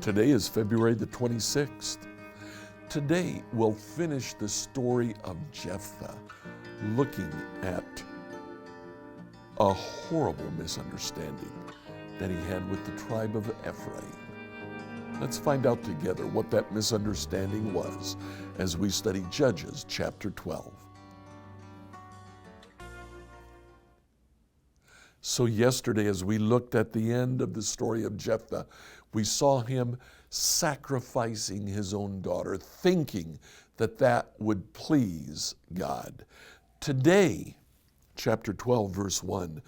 Today is February the 26th. Today we'll finish the story of Jephthah, looking at a horrible misunderstanding that he had with the tribe of Ephraim. Let's find out together what that misunderstanding was as we study Judges chapter 12. So yesterday, as we looked at the end of the story of Jephthah, we saw him sacrificing his own daughter, thinking that that would please God. Today, chapter 12, verse 1,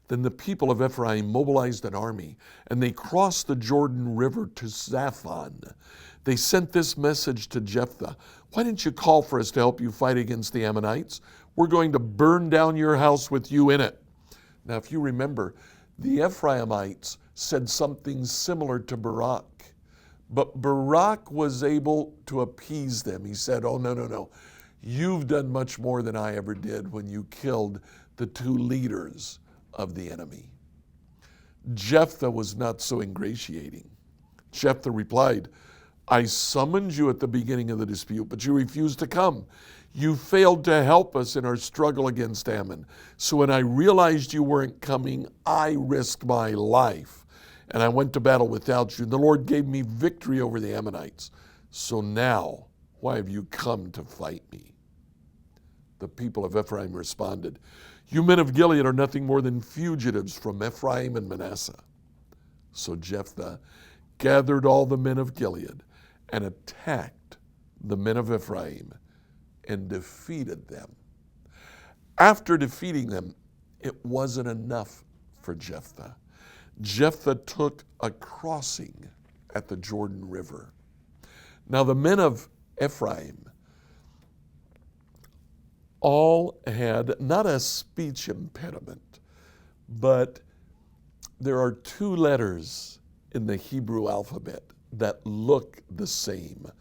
then the people of Ephraim mobilized an army, and they crossed the Jordan River to Zaphon. They sent this message to Jephthah: "Why didn't you call for us to help you fight against the Ammonites? We're going to burn down your house with you in it." Now, if you remember, the Ephraimites said something similar to Barak, but Barak was able to appease them. He said, "Oh, no. You've done much more than I ever did when you killed the two leaders of the enemy." Jephthah was not so ingratiating. Jephthah replied, "I summoned you at the beginning of the dispute, but you refused to come. You failed to help us in our struggle against Ammon. So when I realized you weren't coming, I risked my life, and I went to battle without you. The Lord gave me victory over the Ammonites. So now, why have you come to fight me?" The people of Ephraim responded, "You men of Gilead are nothing more than fugitives from Ephraim and Manasseh." So Jephthah gathered all the men of Gilead and attacked the men of Ephraim and defeated them. After defeating them, it wasn't enough for Jephthah. Jephthah took a crossing at the Jordan River. Now the men of Ephraim all had not a speech impediment, but there are two letters in the Hebrew alphabet that look the same.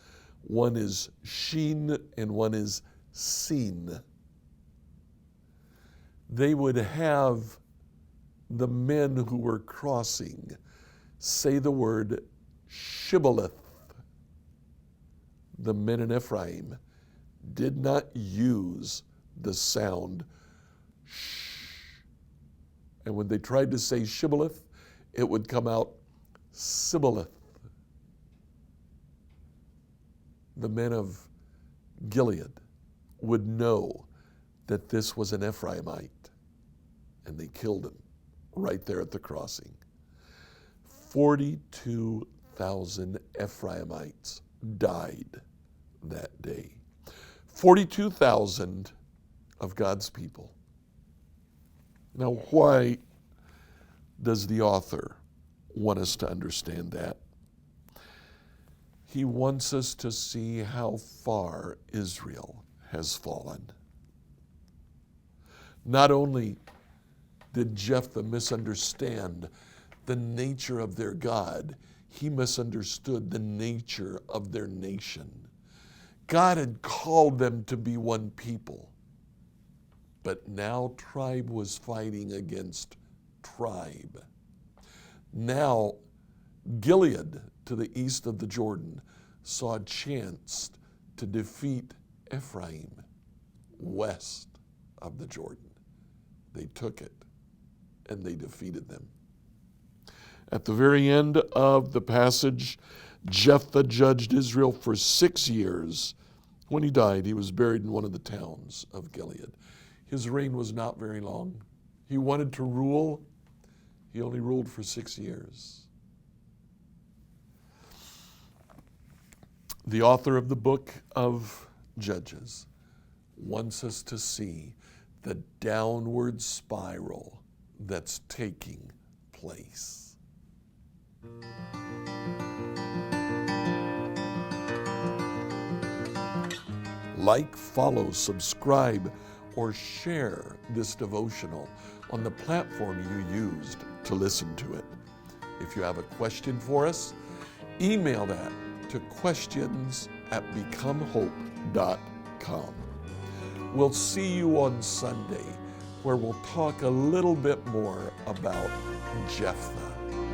One is Shin and one is Sin. They would have the men who were crossing say the word Shibboleth. The men in Ephraim did not use the sound sh. And when they tried to say Shibboleth, it would come out Sibboleth. The men of Gilead would know that this was an Ephraimite, and they killed him right there at the crossing. 42,000 Ephraimites died that day. 42,000 of God's people. Now, why does the author want us to understand that? He wants us to see how far Israel has fallen. Not only did Jephthah misunderstand the nature of their God, he misunderstood the nature of their nation. God had called them to be one people, but now tribe was fighting against tribe. Now Gilead, to the east of the Jordan, saw a chance to defeat Ephraim west of the Jordan. They took it and they defeated them. At the very end of the passage, Jephthah judged Israel for 6 years. When he died, he was buried in one of the towns of Gilead. His reign was not very long. He wanted to rule. He only ruled for 6 years. The author of the book of Judges wants us to see the downward spiral that's taking place. Like, follow, subscribe, or share this devotional on the platform you used to listen to it. If you have a question for us, email that to questions@becomehope.com. We'll see you on Sunday where we'll talk a little bit more about Jephthah.